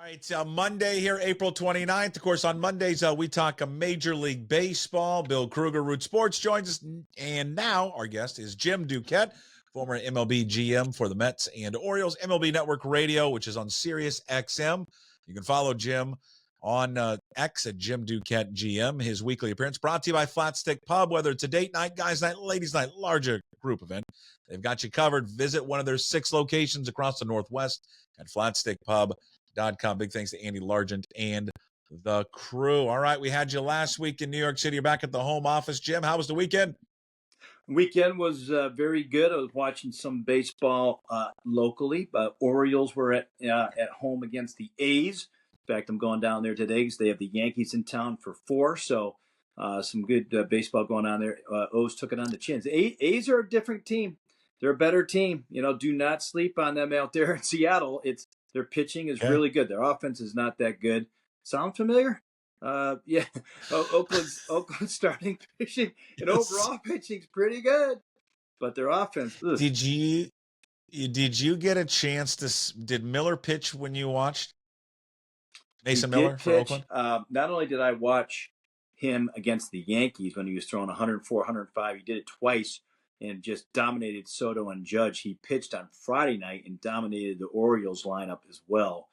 It's Monday here, April 29th. Of course, on Mondays, we talk Major League Baseball. Bill Kruger, Root Sports, joins us. And now our guest is Jim Duquette, former MLB GM for the Mets and Orioles, MLB Network Radio, which is on Sirius XM. You can follow Jim on X at Jim Duquette GM. His weekly appearance brought to you by Flatstick Pub. Whether it's a date night, guys night, ladies night, larger group event, they've got you covered. Visit one of their 6 locations across the Northwest at flatstickpub.com. Big thanks to Andy Largent and the crew. All right, we had you last week in New York City. You're back at the home office. Jim, how was the weekend? Weekend was very good. I was watching some baseball locally. Orioles were at home against the A's. In fact, I'm going down there today because they have the Yankees in town for 4. So some good baseball going on there. O's took it on the chins. A's are a different team. They're a better team. Do not sleep on them out there in Seattle. Their pitching is really good. Their offense is not that good. Sound familiar? Yeah. Oakland's starting pitching and overall pitching's pretty good, but their offense. Ugh. Did you get a chance to? Did Miller pitch when you watched Mason Miller for Oakland? Not only did I watch him against the Yankees when he was throwing 104, 105, he did it twice and just dominated Soto and Judge. He pitched on Friday night and dominated the Orioles lineup as well.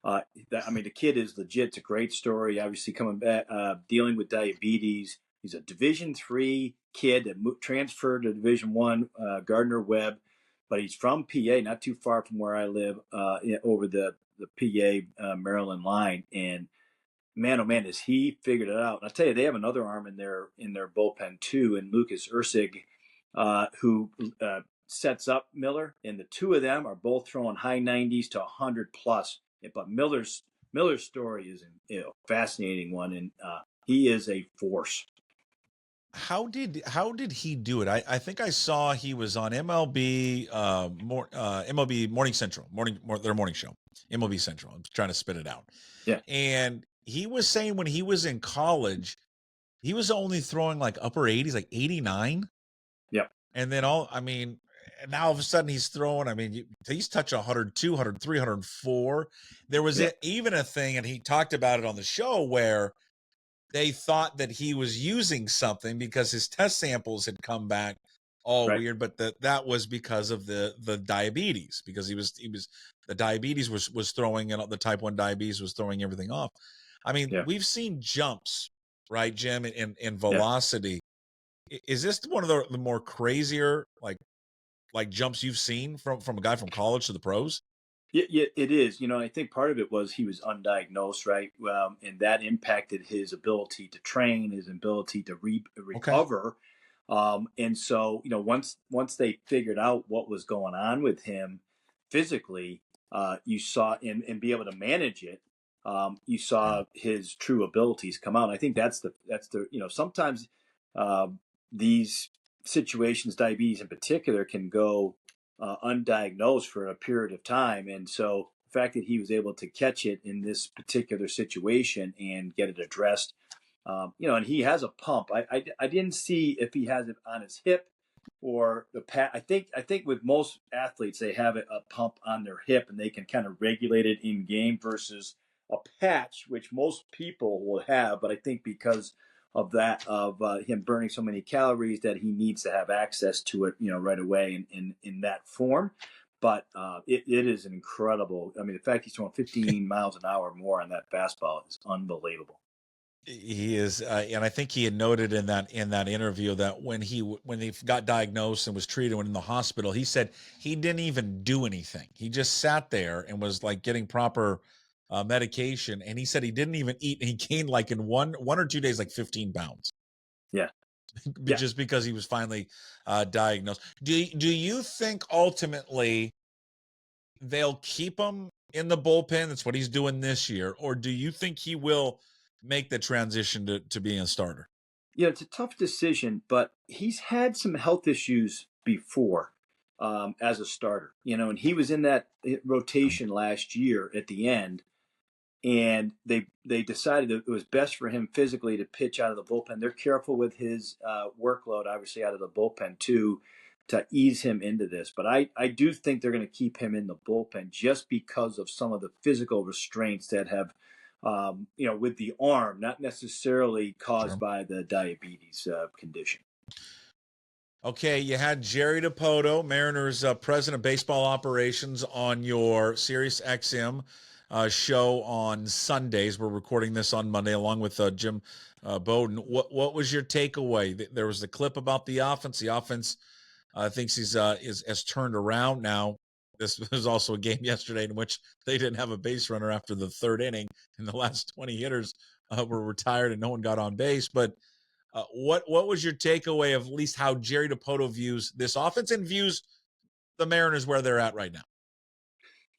The kid is legit. It's a great story. Obviously, coming back, dealing with diabetes. He's a Division III kid that transferred to Division I, Gardner-Webb, but he's from PA, not too far from where I live, over the PA Maryland line. And man, oh man, has he figured it out? And I'll tell you, they have another arm in their bullpen too, and Lucas Ursig, who sets up Miller, and the two of them are both throwing high 90s to 100 plus. But Miller's story is a fascinating one, and he is a force. How did he do it? I think I saw he was on MLB MLB Morning Central, their morning show, MLB Central. I'm trying to spit it out. Yeah, and he was saying when he was in college, he was only throwing like upper 80s, like 89. Yep. And then now all of a sudden he's throwing, he's touching 102, 103, 104. There was even a thing, and he talked about it on the show, where they thought that he was using something because his test samples had come back all weird, but that was because of the diabetes, because the diabetes was throwing, and the type 1 diabetes was throwing everything off. We've seen jumps, right, Jim, in velocity. Yeah. Is this one of the more crazier like jumps you've seen from a guy from college to the pros? Yeah, it is. I think part of it was he was undiagnosed, right? And that impacted his ability to train, his ability to recover. Okay. And so, once they figured out what was going on with him physically, you saw and be able to manage it. You saw his true abilities come out. And I think that's the sometimes these situations, diabetes in particular, can go undiagnosed for a period of time. And so the fact that he was able to catch it in this particular situation and get it addressed, and he has a pump. I didn't see if he has it on his hip or the pat. I think with most athletes, they have a pump on their hip and they can kind of regulate it in game versus a patch, which most people will have. But I think because of him burning so many calories, that he needs to have access to it, right away in that form. But it is an incredible. The fact he's throwing 15 miles an hour more on that fastball is unbelievable. He is, and I think he had noted in that interview that when he got diagnosed and was treated when in the hospital, he said he didn't even do anything. He just sat there and was like getting proper medication, and he said he didn't even eat, and he gained like in one or 2 days like 15 pounds. Yeah. Just because he was finally diagnosed. Do you think ultimately they'll keep him in the bullpen? That's what he's doing this year, or do you think he will make the transition to being a starter? It's a tough decision, but he's had some health issues before as a starter, and he was in that rotation last year at the end. And they decided that it was best for him physically to pitch out of the bullpen. They're careful with his workload, obviously, out of the bullpen too. to ease him into this. But I do think they're going to keep him in the bullpen just because of some of the physical restraints that have, with the arm, not necessarily caused by the diabetes condition. Okay, you had Jerry Dipoto, Mariners president of baseball operations, on your Sirius XM show on Sundays. We're recording this on Monday, along with Jim Bowden. What was your takeaway? There was the clip about the offense. The offense thinks has turned around now. This was also a game yesterday in which they didn't have a base runner after the third inning, and the last 20 hitters were retired and no one got on base. But what was your takeaway of at least how Jerry Dipoto views this offense and views the Mariners where they're at right now?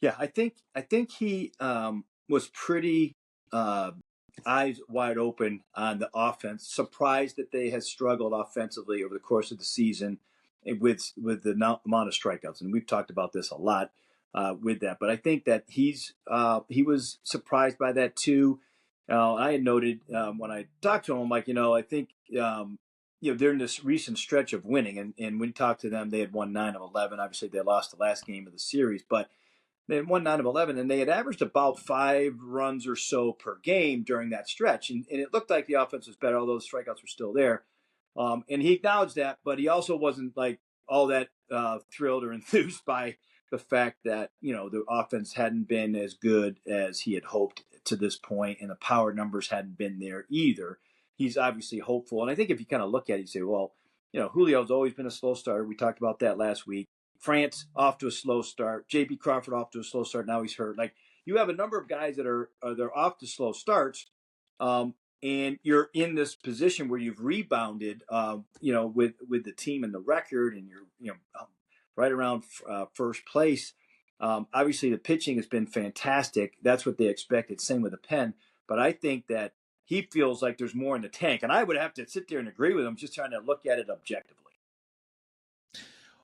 Yeah, I think he was pretty eyes wide open on the offense. Surprised that they had struggled offensively over the course of the season with the amount of strikeouts, and we've talked about this a lot with that. But I think that he was surprised by that too. I had noted when I talked to him, I'm like, I think they're in this recent stretch of winning, and when we talked to them, they had won 9 of 11. Obviously, they lost the last game of the series, but they had won 9 of 11, and they had averaged about 5 runs or so per game during that stretch. And it looked like the offense was better, although the strikeouts were still there. And he acknowledged that, but he also wasn't like all that thrilled or enthused by the fact that, the offense hadn't been as good as he had hoped to this point, and the power numbers hadn't been there either. He's obviously hopeful. And I think if you kind of look at it, you say, well, Julio's always been a slow starter. We talked about that last week. France off to a slow start. J.P. Crawford off to a slow start. Now he's hurt. Like, you have a number of guys that are they're off to slow starts, and you're in this position where you've rebounded, with the team and the record, and you're right around first place. Obviously, the pitching has been fantastic. That's what they expected. Same with the pen. But I think that he feels like there's more in the tank, and I would have to sit there and agree with him, just trying to look at it objectively.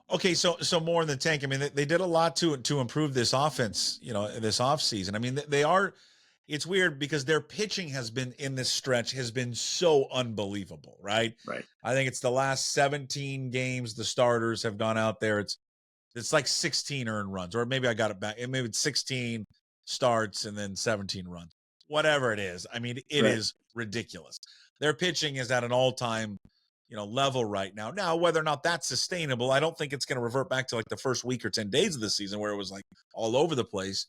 Okay, so more in the tank. I mean, they did a lot to improve this offense, this offseason. I mean, they are. It's weird because their pitching has been in this stretch has been so unbelievable, right? Right. I think it's the last 17 games the starters have gone out there. It's like 16 earned runs, or maybe I got it back. Maybe it's 16 starts and then 17 runs, whatever it is. I mean, it is ridiculous. Their pitching is at an all-time level right now. Now, whether or not that's sustainable, I don't think it's going to revert back to like the first week or 10 days of the season where it was like all over the place.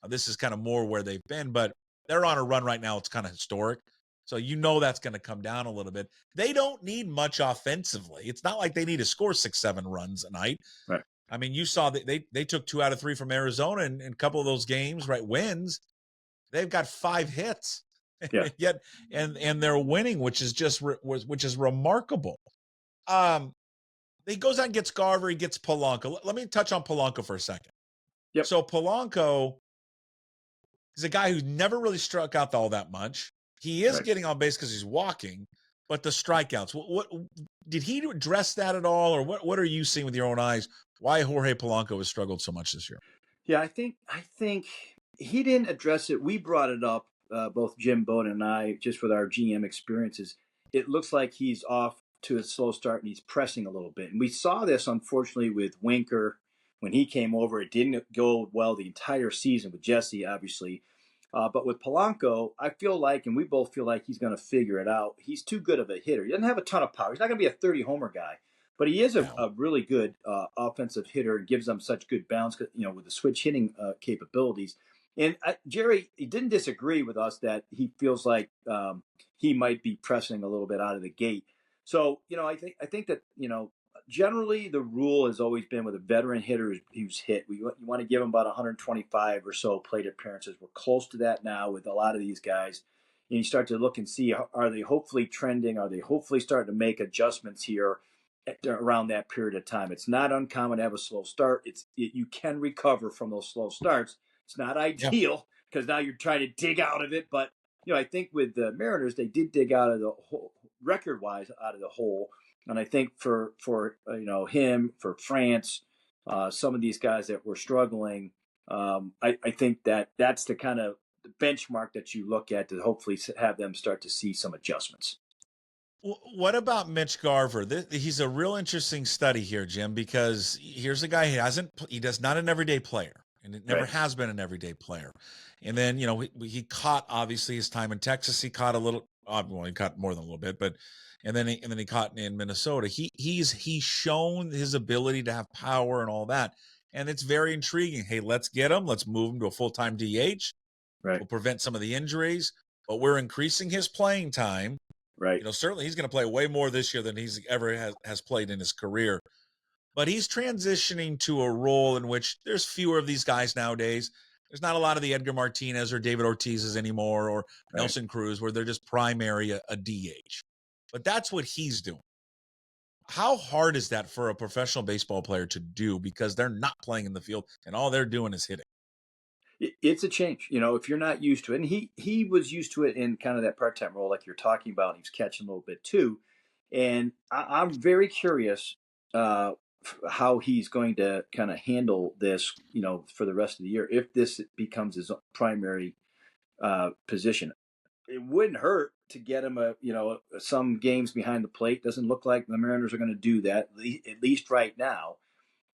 This is kind of more where they've been, but they're on a run right now. It's kind of historic. So that's going to come down a little bit. They don't need much offensively. It's not like they need to score 6-7 runs a night. Right. I mean, you saw that they took 2 out of 3 from Arizona in a couple of those games, right? Wins. They've got 5 hits. Yeah. Yet and they're winning, which is remarkable. He goes out and gets Garver. He gets Polanco. Let me touch on Polanco for a second. Yep. So Polanco is a guy who's never really struck out all that much. He is getting on base because he's walking, but the strikeouts. What did he address that at all, or what are you seeing with your own eyes? Why Jorge Polanco has struggled so much this year? Yeah, I think he didn't address it. We brought it up. Both Jim Bowden and I, just with our GM experiences, it looks like he's off to a slow start and he's pressing a little bit. And we saw this, unfortunately, with Winker when he came over. It didn't go well the entire season with Jesse, obviously. But with Polanco, I feel like, and we both feel like he's going to figure it out. He's too good of a hitter. He doesn't have a ton of power. He's not going to be a 30-homer guy. But he is a really good offensive hitter and gives them such good balance, with the switch hitting capabilities. And Jerry, he didn't disagree with us that he feels like he might be pressing a little bit out of the gate. So, I think that, generally the rule has always been with a veteran hitter who's hit, you want to give him about 125 or so plate appearances. We're close to that now with a lot of these guys. And you start to look and see, are they hopefully trending? Are they hopefully starting to make adjustments here around that period of time? It's not uncommon to have a slow start. You can recover from those slow starts. It's not ideal because now you're trying to dig out of it. But, I think with the Mariners, they did dig out of the hole, record-wise, out of the hole. And I think for him, for France, some of these guys that were struggling, I think that's the kind of benchmark that you look at to hopefully have them start to see some adjustments. What about Mitch Garver? He's a real interesting study here, Jim, because here's a guy he does not an everyday player, and it never Right. has been an everyday player. And then he caught obviously his time in Texas. He caught a little, well, he caught more than a little bit, but and then he caught in Minnesota. He's shown his ability to have power and all that, and it's very intriguing. Hey, let's get him. Let's move him to a full-time DH. Right. We'll prevent some of the injuries, but we're increasing his playing time. Right. Certainly he's going to play way more this year than he's ever has played in his career. But he's transitioning to a role in which there's fewer of these guys nowadays. There's not a lot of the Edgar Martinez or David Ortiz's anymore, or Right. Nelson Cruz, where they're just primary a DH. But that's what he's doing. How hard is that for a professional baseball player to do, because they're not playing in the field and all they're doing is hitting? It's a change, if you're not used to it. And he was used to it in kind of that part-time role like you're talking about. He was catching a little bit too. And I'm very curious how he's going to kind of handle this, for the rest of the year, if this becomes his primary position. It wouldn't hurt to get him some games behind the plate. Doesn't look like the Mariners are going to do that, at least right now.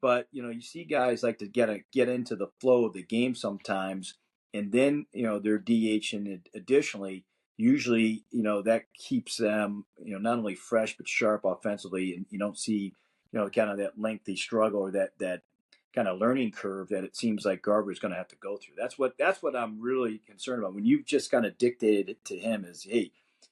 But you see guys like to get into the flow of the game sometimes, and then they're DH, and additionally, usually that keeps them not only fresh but sharp offensively, and you don't see kind of that lengthy struggle or that kind of learning curve that it seems like Garver is going to have to go through. That's what I'm really concerned about. When you've just kind of dictated it to him as, hey,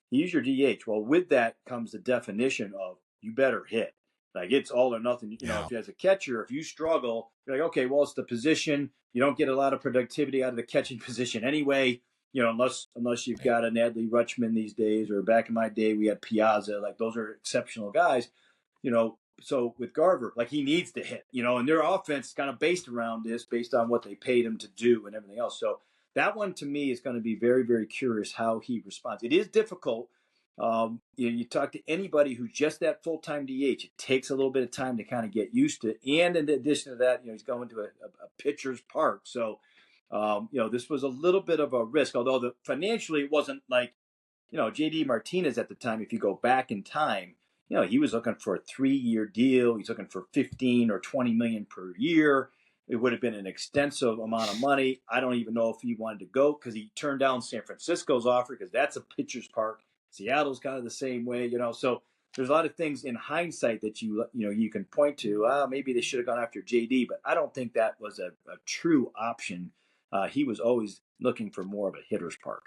he's your DH. Well, with that comes the definition of you better hit. Like, it's all or nothing. If as a catcher, if you struggle, you're like, okay, well, it's the position. You don't get a lot of productivity out of the catching position anyway, unless you've got an Adley Rutschman these days, or back in my day, we had Piazza. Like, those are exceptional guys, So with Garver, like, he needs to hit, and their offense is kind of based around this, based on what they paid him to do and everything else. So that one to me is going to be very, very curious how he responds. It is difficult. You talk to anybody who's just that full-time DH, it takes a little bit of time to kind of get used to it. And in addition to that, he's going to a pitcher's park. So, this was a little bit of a risk, although financially it wasn't like, JD Martinez at the time, if you go back in time, he was looking for a 3-year deal. He's looking for 15 or 20 million per year. It would have been an extensive amount of money. I don't even know if he wanted to go, because he turned down San Francisco's offer, because that's a pitcher's park. Seattle's kind of the same way, So there's a lot of things in hindsight that you can point to. Maybe they should have gone after JD, but I don't think that was a true option. He was always looking for more of a hitter's park.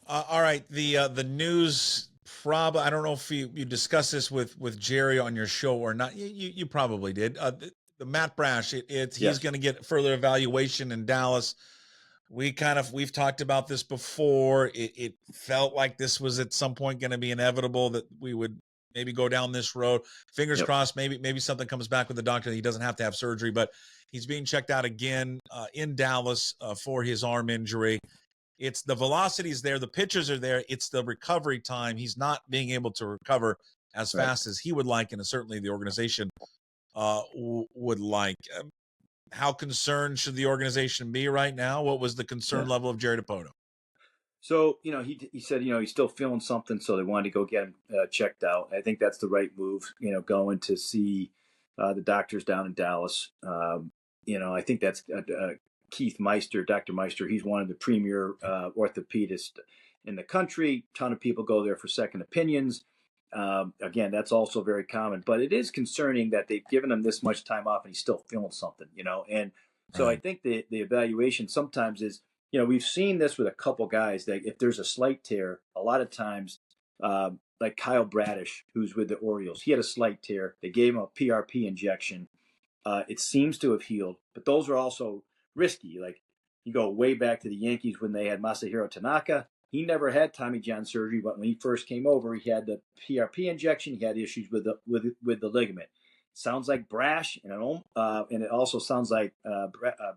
All right, the news. I don't know if you discussed this with Jerry on your show or not. You probably did. The Matt Brash. He's going to get further evaluation in Dallas. We've talked about this before. It felt like this was at some point going to be inevitable, that we would maybe go down this road. Fingers crossed. Maybe something comes back with the doctor that he doesn't have to have surgery, but he's being checked out again in Dallas for his arm injury. It's the velocities there. The pitches are there. It's the recovery time. He's not being able to recover as fast as he would like, and certainly the organization would like. How concerned should the organization be right now? What was the concern level of Jarred Dipoto? So, he said, he's still feeling something, so they wanted to go get him checked out. I think that's the right move, going to see the doctors down in Dallas. I think that's Keith Meister, Dr. Meister. He's one of the premier orthopedists in the country. A ton of people go there for second opinions. Again, that's also very common, but it is concerning that they've given him this much time off and he's still feeling something, and so I think the evaluation sometimes is, we've seen this with a couple guys that if there's a slight tear, a lot of times, like Kyle Bradish, who's with the Orioles, he had a slight tear. They gave him a PRP injection. It seems to have healed, but those are also risky. Like, you go way back to the Yankees when they had Masahiro Tanaka. He never had Tommy John surgery, but when he first came over, he had the PRP injection. He had issues with the ligament. Sounds like Brash, and it also sounds like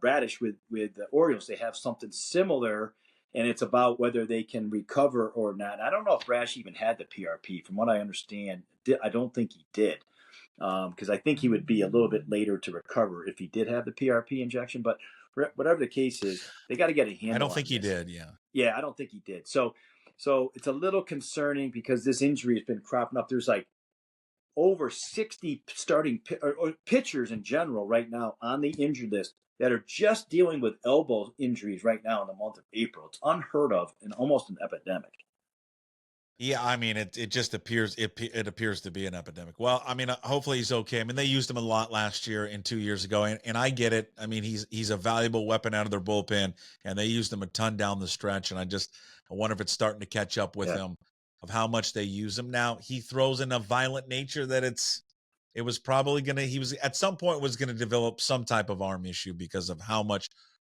Bradish with the Orioles. They have something similar, and it's about whether they can recover or not. I don't know if Brash even had the PRP. From what I understand, I don't think he did, because I think he would be a little bit later to recover if he did have the PRP injection. But whatever the case is, they got to get a handle. I don't think he did. Yeah, I don't think he did. So So it's a little concerning because this injury has been cropping up. There's like over 60 starting or pitchers in general right now on the injured list that are just dealing with elbow injuries right now in the month of April. It's unheard of and almost an epidemic. Yeah, I mean, it just appears it appears to be an epidemic. Well, I mean, hopefully he's okay. I mean, they used him a lot last year and 2 years ago, and I get it. I mean, he's a valuable weapon out of their bullpen, and they used him a ton down the stretch. And I wonder if it's starting to catch up with him of how much they use him now. He throws in a violent nature that it was probably he was at some point was gonna develop some type of arm issue because of how much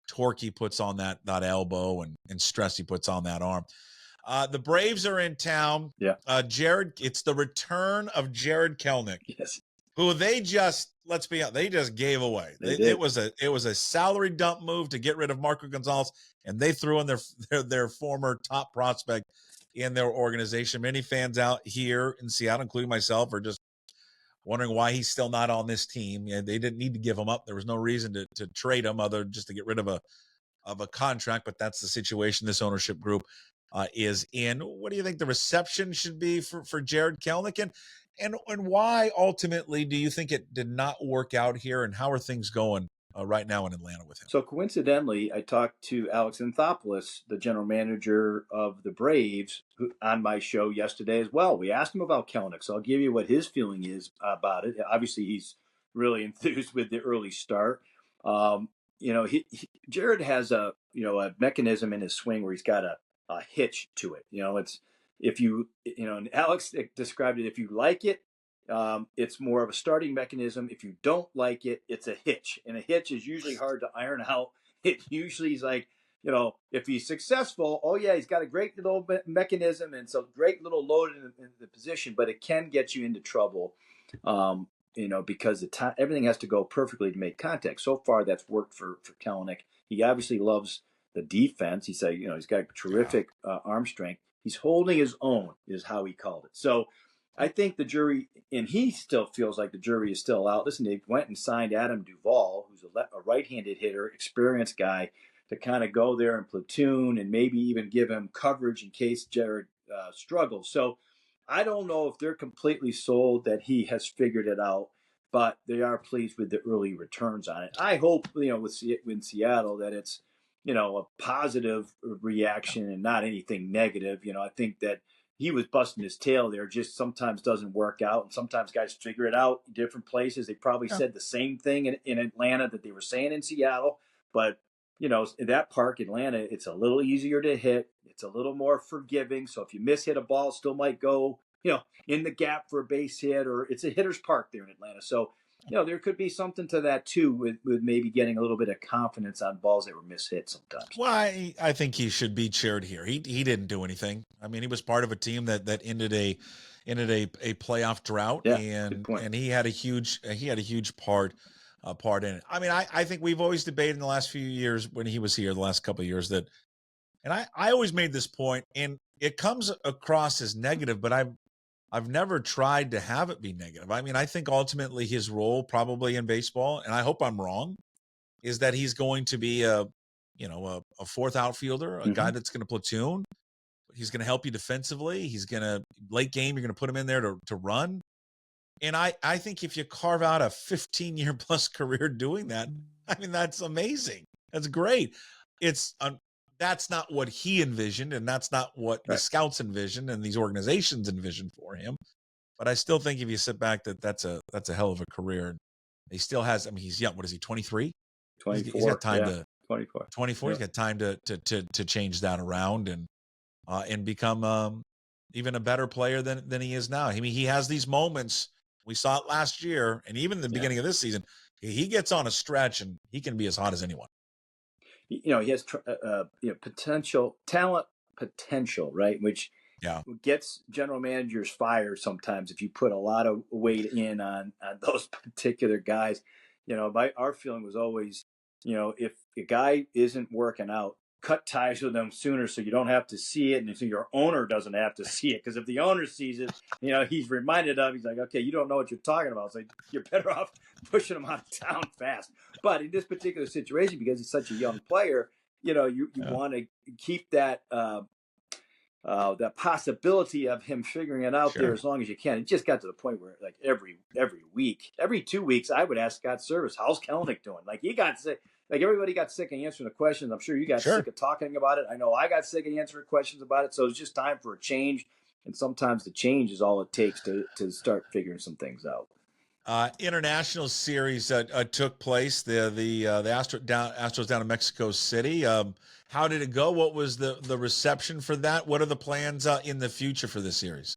torque he puts on that elbow and stress he puts on that arm. The Braves are in town. Yeah. It's the return of Jarred Kelenic. Yes. Who let's be honest, they just gave away. It was a salary dump move to get rid of Marco Gonzalez, and they threw in their former top prospect in their organization. Many fans out here in Seattle, including myself, are just wondering why he's still not on this team. Yeah, they didn't need to give him up. There was no reason to trade him other just to get rid of a contract, but that's the situation this ownership group is in. What do you think the reception should be for Jarred Kelenic, and why ultimately do you think it did not work out here, and how are things going right now in Atlanta with him? So coincidentally, I talked to Alex Anthopoulos, the general manager of the Braves, on my show yesterday as well. We asked him about Kelenic, so I'll give you what his feeling is about it. Obviously, he's really enthused with the early start. Jarred has a mechanism in his swing where he's got a hitch to it. It's and Alex described it. If you like it, it's more of a starting mechanism. If you don't like it, it's a hitch, and a hitch is usually hard to iron out. It usually is like, if he's successful, oh yeah, he's got a great little mechanism and some great little load in the position, but it can get you into trouble. Because everything has to go perfectly to make contact. So far, that's worked for Kelenic. He obviously loves the defense. He said, he's got terrific arm strength. He's holding his own, is how he called it. So I think the jury, and he still feels like the jury is still out. Listen, they went and signed Adam Duvall, who's a right-handed hitter, experienced guy, to kind of go there and platoon and maybe even give him coverage in case Jarred struggles. So I don't know if they're completely sold that he has figured it out, but they are pleased with the early returns on it. I hope, with Seattle that it's, a positive reaction and not anything negative. I think that he was busting his tail there, just sometimes doesn't work out. And sometimes guys figure it out in different places. They probably said the same thing in Atlanta that they were saying in Seattle. But, in that park, Atlanta, it's a little easier to hit. It's a little more forgiving. So if you hit a ball, it still might go, in the gap for a base hit, or it's a hitter's park there in Atlanta. So, there could be something to that too, with maybe getting a little bit of confidence on balls that were mishit sometimes. Well, I think he should be cheered here. He didn't do anything. I mean, he was part of a team that ended a playoff drought, and he had a huge part in it. I mean, I think we've always debated in the last few years when he was here, the last couple of years, that, and I always made this point, and it comes across as negative, but I've never tried to have it be negative. I mean, I think ultimately his role probably in baseball, and I hope I'm wrong, is that he's going to be a fourth outfielder, a guy that's going to platoon. He's going to help you defensively. He's going to, late game, you're going to put him in there to run. And I think if you carve out a 15-year plus career doing that, I mean, that's amazing. That's great. That's not what he envisioned, and that's not what the scouts envisioned and these organizations envisioned for him. But I still think if you sit back, that's a hell of a career. He still has, I mean, he's young. What is he, 23? 24. He's got time to 24. 24. He's got time to change that around and become even a better player than he is now. I mean, he has these moments. We saw it last year, and even the beginning of this season. He gets on a stretch, and he can be as hot as anyone. He has talent potential, right? Which gets general managers fired sometimes if you put a lot of weight in on those particular guys. Our feeling was always, if a guy isn't working out, cut ties with them sooner so you don't have to see it, and so your owner doesn't have to see it. Because if the owner sees it, he's reminded of, he's like, okay, you don't know what you're talking about. So you're better off pushing him out of town fast. But in this particular situation, because he's such a young player, you want to keep that the possibility of him figuring it out there as long as you can. It just got to the point where like every week, every 2 weeks, I would ask Scott Service, how's Kelenic doing? Like he got sick. Like everybody got sick of answering the questions. I'm sure you got sick of talking about it. I know I got sick of answering questions about it. So it's just time for a change. And sometimes the change is all it takes to start figuring some things out. International series took place. The Astros down in Mexico City. How did it go? What was the reception for that? What are the plans in the future for this series?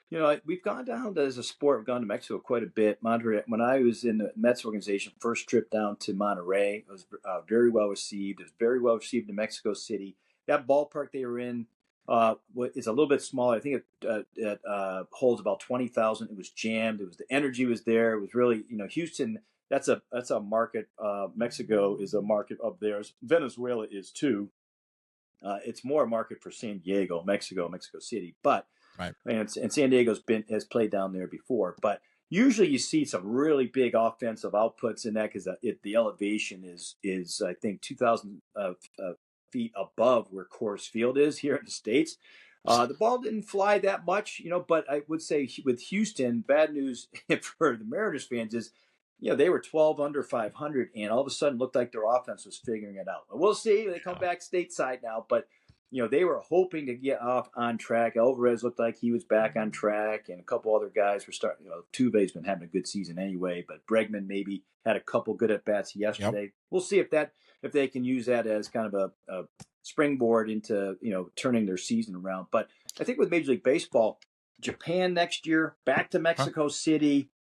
You know, we've gone down as a sport. We've gone to Mexico quite a bit. Monterrey. When I was in the Mets organization, first trip down to Monterrey, it was very well received. It was very well received in Mexico City. That ballpark they were in is a little bit smaller. I think it holds about 20,000. It was jammed. It was the energy was there. It was really, you know, Houston. That's a market. Mexico is a market of theirs. Venezuela is too. It's more a market for San Diego, Mexico City, but. Right. And San Diego's has played down there before, but usually you see some really big offensive outputs in that because the elevation is I think 2,000 feet above where Coors Field is here in the States. The ball didn't fly that much, you know, but I would say with Houston, bad news for the Mariners fans is, you know, they were 12 under 500 and all of a sudden looked like their offense was figuring it out. We'll see. They come back stateside now, but you know, they were hoping to get off on track. Alvarez looked like he was back on track, and a couple other guys were starting. You know, Tuve's been having a good season anyway, but Bregman maybe had a couple good at bats yesterday. Yep. We'll see if they can use that as kind of a springboard into, you know, turning their season around. But I think with Major League Baseball, Japan next year, back to Mexico City,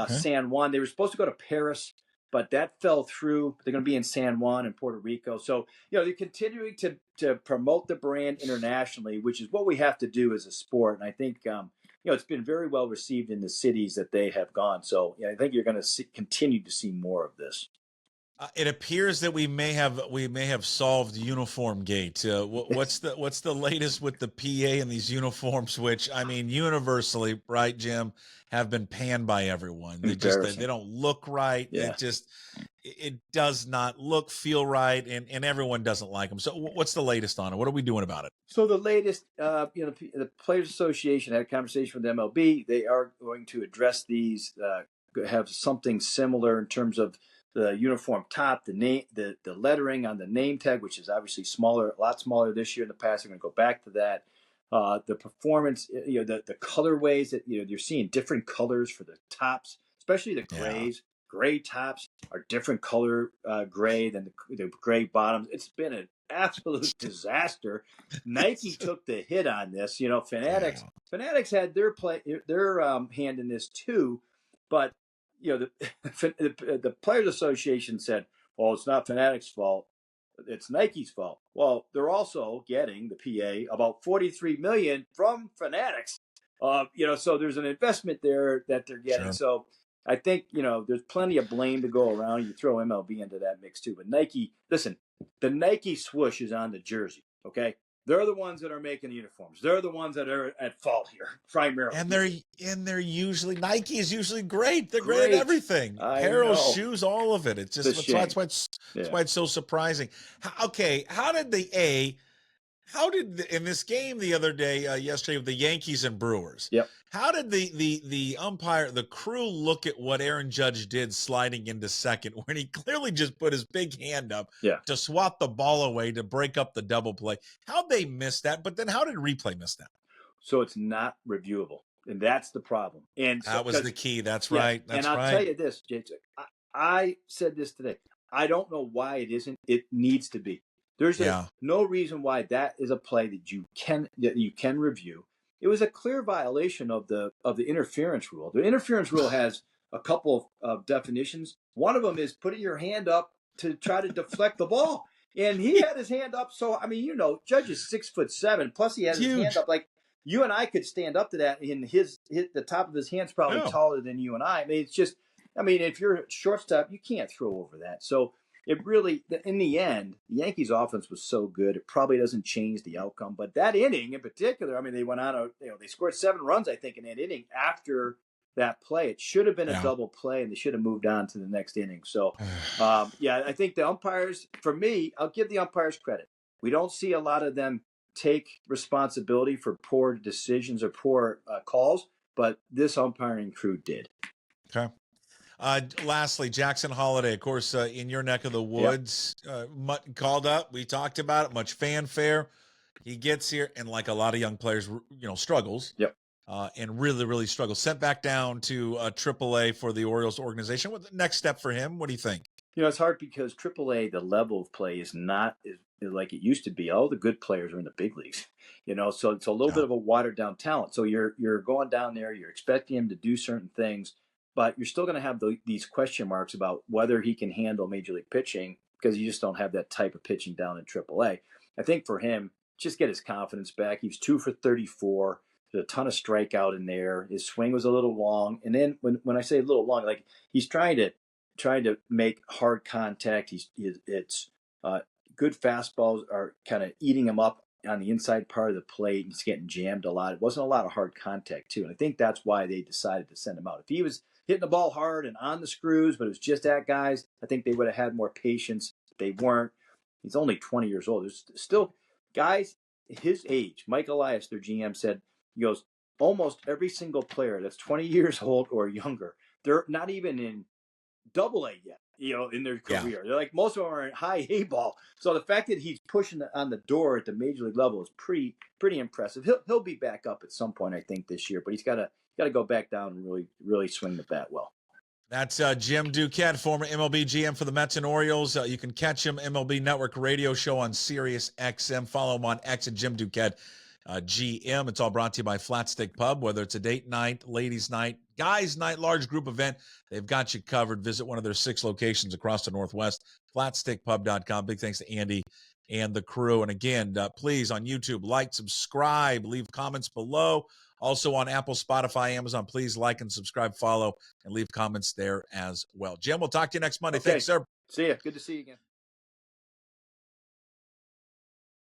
San Juan. They were supposed to go to Paris, but that fell through. They're going to be in San Juan and Puerto Rico. So, you know, they're continuing to promote the brand internationally, which is what we have to do as a sport. And I think, you know, it's been very well received in the cities that they have gone. So, you know, I think you're going to continue to see more of this. It appears that we may have solved uniform gate. What's the latest with the PA and these uniforms, which I mean universally, right, Jim, have been panned by everyone. They don't look right. Yeah. It does not look, feel right, and everyone doesn't like them. So what's the latest on it? What are we doing about it? So the latest, you know, the Players Association had a conversation with MLB. They are going to address these, have something similar in terms of the uniform top, the name, the lettering on the name tag, which is obviously smaller, a lot smaller this year in the past. They're going to go back to that. The performance, you know, the colorways that, you know, you're seeing different colors for the tops, especially the grays. Yeah. Gray tops are different color gray than the gray bottoms. It's been an absolute disaster. Nike took the hit on this. You know, Fanatics had their hand in this too, but you know, the Players Association said, well, it's not Fanatics' fault. It's Nike's fault. Well, they're also getting the PA about $43 million from Fanatics. You know, so there's an investment there that they're getting. Sure. So I think, you know, there's plenty of blame to go around. You throw MLB into that mix too. But Nike, listen, the Nike swoosh is on the jersey, okay? They're the ones that are making the uniforms. They're the ones that are at fault here, primarily. And they're usually, Nike is usually great. They're great at everything. Apparel, shoes, all of it. It's just that's why it's so surprising. How did in this game the other day, yesterday with the Yankees and Brewers? Yep. How did the umpire, the crew look at what Aaron Judge did sliding into second when he clearly just put his big hand up to swat the ball away to break up the double play? How'd they miss that? But then how did replay miss that? So it's not reviewable. And that's the problem. And that was the key. That's right. That's and I'll tell you this, Jason. I said this today. I don't know why it isn't. It needs to be. There's no reason why that is a play that you can review. It was a clear violation of the interference rule. The interference rule has a couple of definitions. One of them is putting your hand up to try to deflect the ball. And he had his hand up. So, I mean, you know, Judge is 6'7", plus he has his hand up. Like, you and I could stand up to that. And the top of his hand's probably taller than you and I. I mean, it's just, I mean, if you're a shortstop, you can't throw over that. So, it really, in the end, the Yankees' offense was so good, it probably doesn't change the outcome. But that inning in particular, I mean, they went on they scored 7 runs, I think, in that inning after that play. It should have been a double play, and they should have moved on to the next inning. So, I think the umpires, for me, I'll give the umpires credit. We don't see a lot of them take responsibility for poor decisions or poor calls, but this umpiring crew did. Okay. Lastly, Jackson Holliday, of course, in your neck of the woods, called up. We talked about it, much fanfare. He gets here, and like a lot of young players, struggles. Yep. And really, really struggles. Sent back down to AAA for the Orioles organization. What's the next step for him? What do you think? It's hard because AAA, the level of play is not like it used to be. All the good players are in the big leagues, so it's a little bit of a watered down talent. So you're going down there, you're expecting him to do certain things, but you're still going to have these question marks about whether he can handle major league pitching because you just don't have that type of pitching down in AAA. I think for him, just get his confidence back. He was 2 for 34. There's a ton of strikeout in there. His swing was a little long. And then when I say a little long, like he's trying to make hard contact. It's good fastballs are kind of eating him up on the inside part of the plate. He's getting jammed a lot. It wasn't a lot of hard contact too. And I think that's why they decided to send him out. If he was hitting the ball hard and on the screws, but it was just at guys, I think they would have had more patience. They weren't. He's only 20 years old. There's still guys his age. Mike Elias, their GM, said, he goes, almost every single player that's 20 years old or younger, they're not even in AA yet, in their career. They're like, most of them are in high A ball. So the fact that he's pushing on the door at the major league level is pretty impressive. He'll be back up at some point, I think, this year, but he's got to go back down and really, really swing the bat well. That's Jim Duquette, former MLB GM for the Mets and Orioles. You can catch him MLB Network radio show on Sirius XM. Follow him on X at Jim Duquette GM. It's all brought to you by Flatstick Pub. Whether it's a date night, ladies night, guys night, large group event, they've got you covered. Visit one of their 6 locations across the Northwest, flatstickpub.com. Big thanks to Andy and the crew. And again, please on YouTube, like, subscribe, leave comments below. Also on Apple, Spotify, Amazon, please like and subscribe, follow, and leave comments there as well. Jim, we'll talk to you next Monday. Okay. Thanks, sir. See ya. Good to see you again.